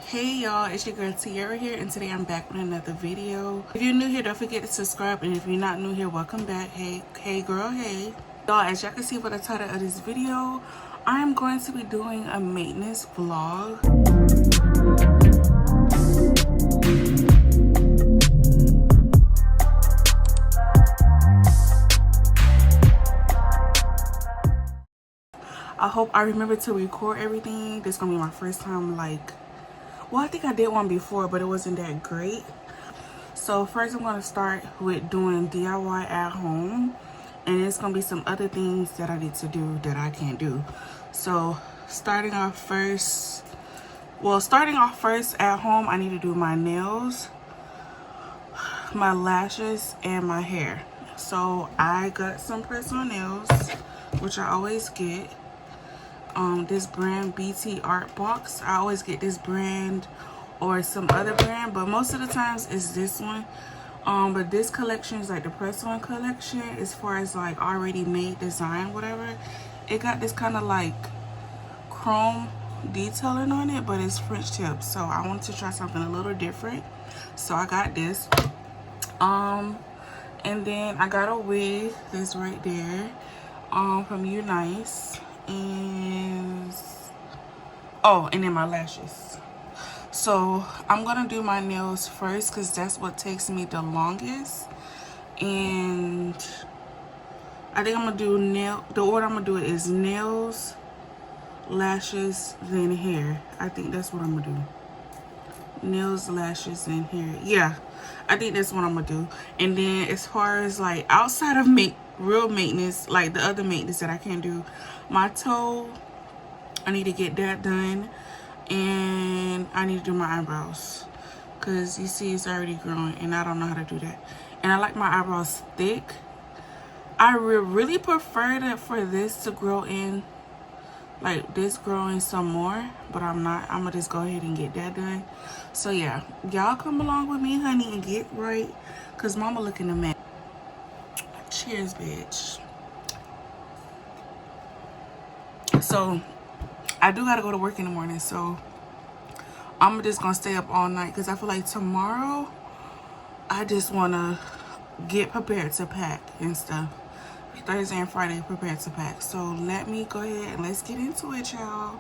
Hey y'all, it's your girl Tiara here, and today I'm back with another video. If you're new here, don't forget to subscribe, and if you're not new here, welcome back. Hey girl, hey. Y'all, as y'all can see by the title of this video, I'm going to be doing a maintenance vlog. I hope I remember to record everything. This is gonna be my first time, well, I think I did one before, but it wasn't that great. So first I'm gonna start with doing DIY at home, and it's gonna be some other things that I need to do that I can't do. So starting off first at home, I need to do my nails, my lashes, and my hair. So I got some press-on nails, which I always get. This brand BT Art Box. I always get this brand or some other brand, but most of the times it's this one. But this collection is like the press-on collection, as far as like already made design, whatever. It got this kind of like chrome detailing on it, but it's French tip, so I wanted to try something a little different, so I got this. And then I got a wig that's right there from You Nice. And then my lashes. So I'm gonna do my nails first because that's what takes me the longest, and I think I'm gonna do the order I'm gonna do it is nails, lashes, then hair. I think that's what I'm gonna do. Nails, lashes, and hair. Yeah, I think that's what I'm gonna do. And then as far as like outside of real maintenance, like the other maintenance that I can't do, my toe, I need to get that done, and I need to do my eyebrows because you see it's already growing and I don't know how to do that. And I like my eyebrows thick. I really prefer that for this to grow in, like this growing some more, but I'm gonna just go ahead and get that done. So yeah, y'all come along with me, honey, and get right, because mama looking a mess. Cheers, bitch. So I do gotta go to work in the morning, so I'm just gonna stay up all night because I feel like tomorrow I just wanna get prepared to pack and stuff. Thursday and Friday prepared to pack. So let me go ahead and let's get into it, y'all.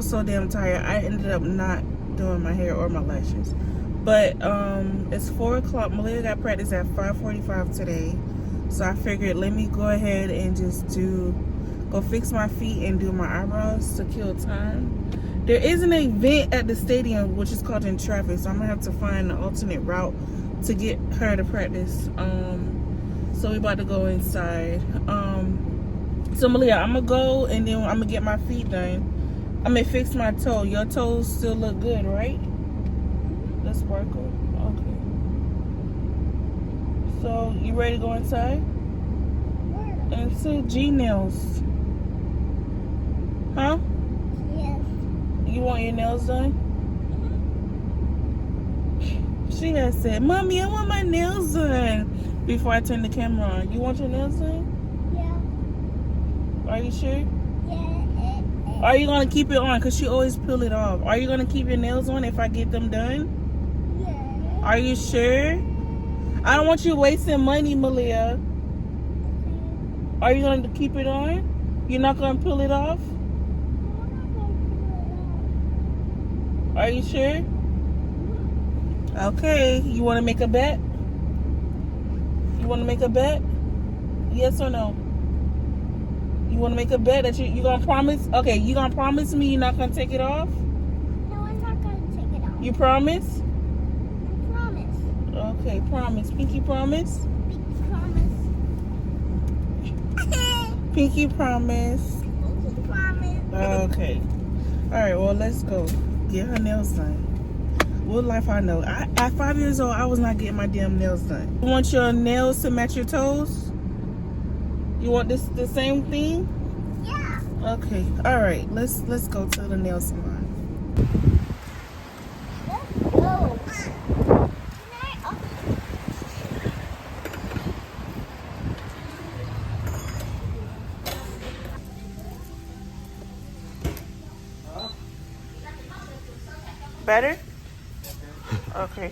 So damn tired. I ended up not doing my hair or my lashes, but it's 4 o'clock. Malia got practice at 5:45 today, so I figured let me go ahead and just go fix my feet and do my eyebrows to kill time. There is an event at the stadium which is called in traffic, so I'm gonna have to find an alternate route to get her to practice. So we about to go inside. So Malia, I'm gonna go and then I'm gonna get my feet done. I'm gonna fix my toe. Your toes still look good, right? The sparkle? Okay. So, you ready to go inside? And see G nails. Huh? Yes. You want your nails done? She has said, Mommy, I want my nails done. before I turn the camera on. You want your nails done? Yeah. Are you sure? Yeah. Are you gonna keep it on? Cause she always peel it off. Are you gonna keep your nails on if I get them done? Yeah. Are you sure? I don't want you wasting money, Malia. Are you gonna keep it on? You're not gonna peel it off? Are you sure? Okay. You wanna make a bet? You wanna make a bet? Yes or no? You wanna make a bet that you gonna promise? Okay, you gonna promise me you're not gonna take it off? No, I'm not gonna take it off. You promise? I promise. Okay, promise. Pinky promise? Big promise. Pinky promise. Pinky promise. Okay. Alright, well, let's go. Get her nails done. What life I know. At 5 years old, I was not getting my damn nails done. You want your nails to match your toes? You want this the same thing? Yeah. Okay. Alright, let's go to the nail salon. Let's go. Better? Okay.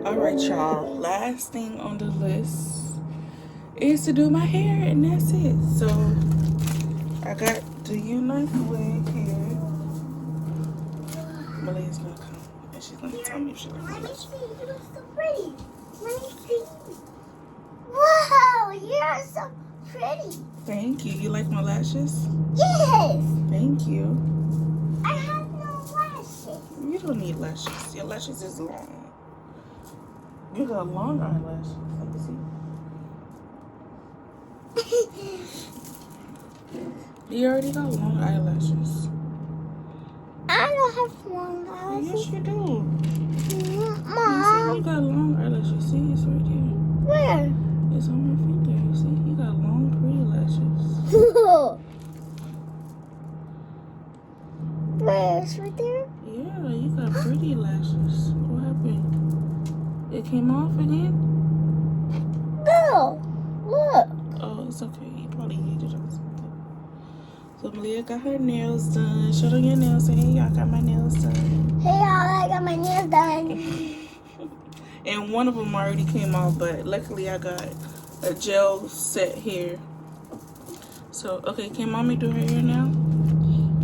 Alright, y'all. Last thing on the list is to do my hair, and that's it. So I got the Unite wig here. Malia's gonna come and she's gonna tell me if she likes Let me it. see. You look so pretty. Let me see. Wow, you're so pretty. Thank you. You like my lashes? Yes. Thank you. I have no lashes. You don't need lashes. Your lashes is long. You got long eyelashes. Let me see. You already got long eyelashes. I don't have long eyelashes. Yes, you do. You see, Mom. you got long eyelashes. See, it's right here. Where? It's on my finger. You see, you got long, pretty lashes. Where? It's right there? Yeah, you got pretty lashes. What happened? It came off again? No. Look. Oh, it's okay. You probably heated or something. So Malia got her nails done. Show them your nails. Say, hey, y'all, got my nails done. Hey, y'all, I got my nails done. And one of them already came off, but luckily I got a gel set here. So, okay, can mommy do her hair now?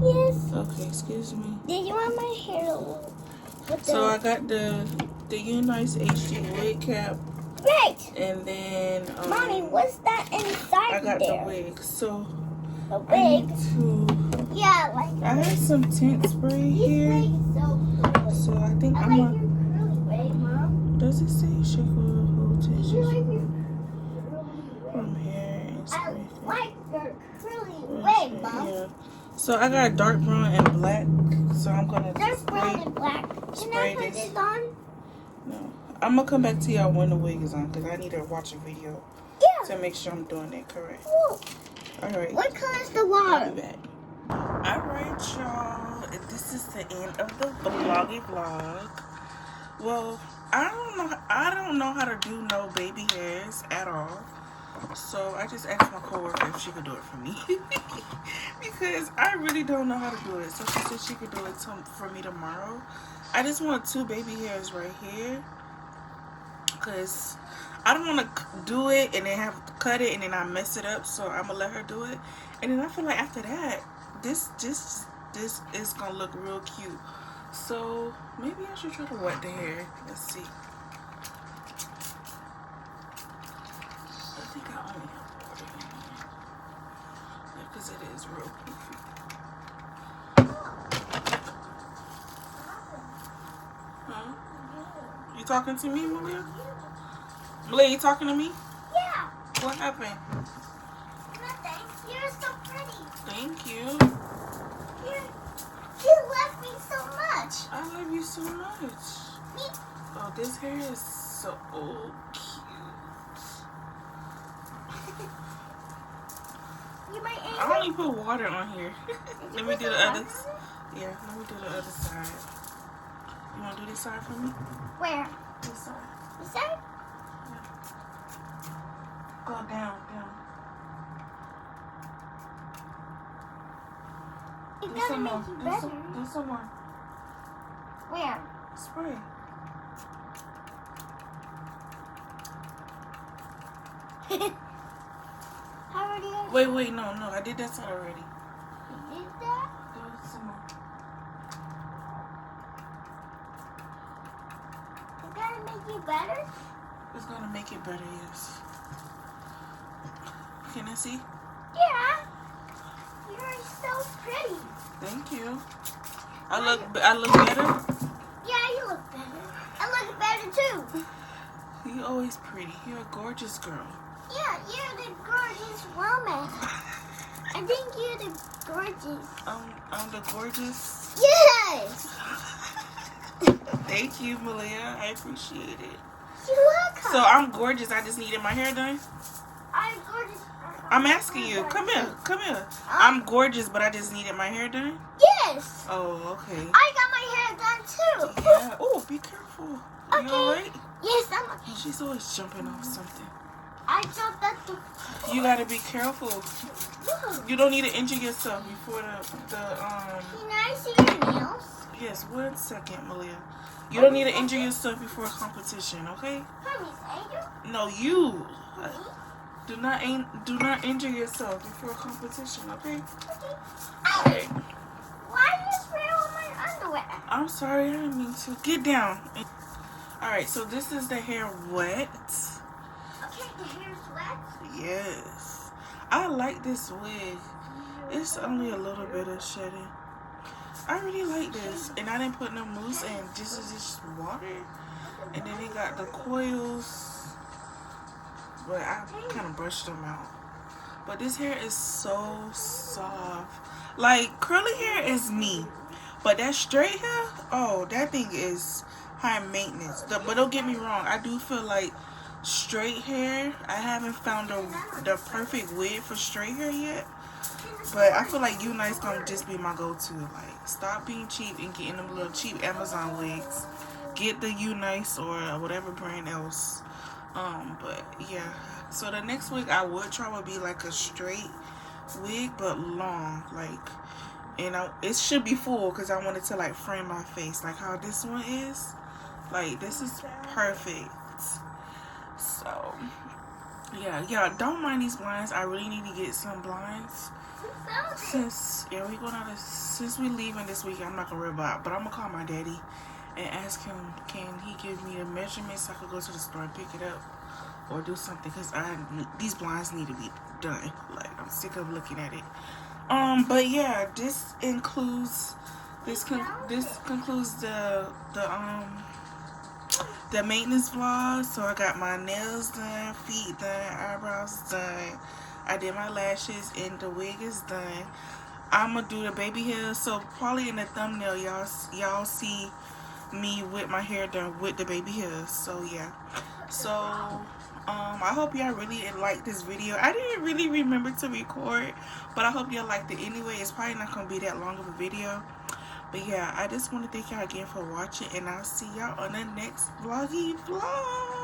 Yes. Okay, excuse me. Did you want my hair with So I got the Unice HD wig cap, Right. and then Mommy, what's that inside I got there? the wig. So The I wig? need to. Yeah, like I have some tint spray this here, wig is so curly. so I think I I'm like gonna. your curly wig, Mom. Does it say sugar hold You tissues like your curly from wig? hair and I spray? like your curly Right wig, Mom. here. So I got dark brown and black. So I'm gonna They're spray. brown and black. Can I spray put this. this on? No, I'm gonna come back to y'all when the wig is on because I need to watch a video Yeah. to make sure I'm doing it correct. Cool. All right. What color's the I'll water? be back. All right, y'all. This is the end of the vlog. Well, I don't know how to do no baby hairs at all. So I just asked my coworker if she could do it for me because I really don't know how to do it. So she said she could do it for me tomorrow. I just want 2 baby hairs right here because I don't want to do it and then have to cut it and then I mess it up. So I'm gonna let her do it, and then I feel like after that, this is gonna look real cute. So maybe I should try to wet the hair. Let's see. it is real poofy. Huh? You talking to me, Malia? Malia, you talking to me? Yeah. What happened? Nothing. You're so pretty. Thank you. You love me so much. I love you so much. Me. Oh, this hair is so cute. You might I only put water on here. Let me do the other. Yeah, let me do the other side. You want to do this side for me? Where? This side. This side? Yeah. Go down. It's Do gonna some make more. you better. Do some more. Where? Spray. How are you? Wait, no. I did that side already. You did that? Do some more. It's gonna make you better? It's gonna make it better, yes. Can I see? Yeah. You're so pretty. Thank you. I look better. Yeah, you look better. I look better too. You always pretty. You're a gorgeous girl. Yeah, you're the gorgeous woman. I think you're the gorgeous. I'm the gorgeous. Yes. Thank you, Malia. I appreciate it. You're welcome. So I'm gorgeous. I just needed my hair done. I'm gorgeous. I'm asking you. Come here. I'm gorgeous, but I just needed my hair done. Yes. Oh, okay. I got my hair done too. Yeah. Oh, be careful. Okay. You alright? Yes, I'm okay. She's always jumping off something. I jumped at the. You gotta be careful. Look. You don't need to injure yourself before Can I see your nails? Yes, 1 second, Malia. You don't need to injure yourself before a competition, okay? Mommy's angel. No, you. Do not injure yourself before a competition, okay? Okay. Alright. Why do you spray on my underwear? I'm sorry, I didn't mean to. Get down. Alright, so this is the hair wet. Okay, the hair's wet. Yes. I like this wig. It's only a little bit of shedding. I really like this. And I didn't put no mousse in. This is just water. And then it got the coils. But I kind of brushed them out. But this hair is so soft. Like, curly hair is me. But that straight hair, oh, that thing is high maintenance. But don't get me wrong. I do feel like straight hair, I haven't found the perfect wig for straight hair yet. But I feel like You Nice gonna just be my go-to. Like, stop being cheap and getting them little cheap Amazon wigs. Get the You Nice or whatever brand else. But yeah. So the next wig I would try would be like a straight wig, but long. Like, and it should be full because I wanted to like frame my face, like how this one is. Like, this is perfect. So yeah, don't mind these blinds. I really need to get some blinds. Since we leaving this week, I'm not gonna worry about it, but I'm gonna call my daddy and ask him, can he give me the measurements so I could go to the store and pick it up or do something, because these blinds need to be done. Like, I'm sick of looking at it. But yeah, this concludes the maintenance vlog. So I got my nails done, feet done, eyebrows done. I did my lashes and the wig is done. I'm gonna do the baby hair, so probably in the thumbnail y'all see me with my hair done with the baby hair. So yeah, so I hope y'all really liked this video. I didn't really remember to record, but I hope y'all liked it anyway. It's probably not gonna be that long of a video, but yeah, I just want to thank y'all again for watching, and I'll see y'all on the next vloggy vlog.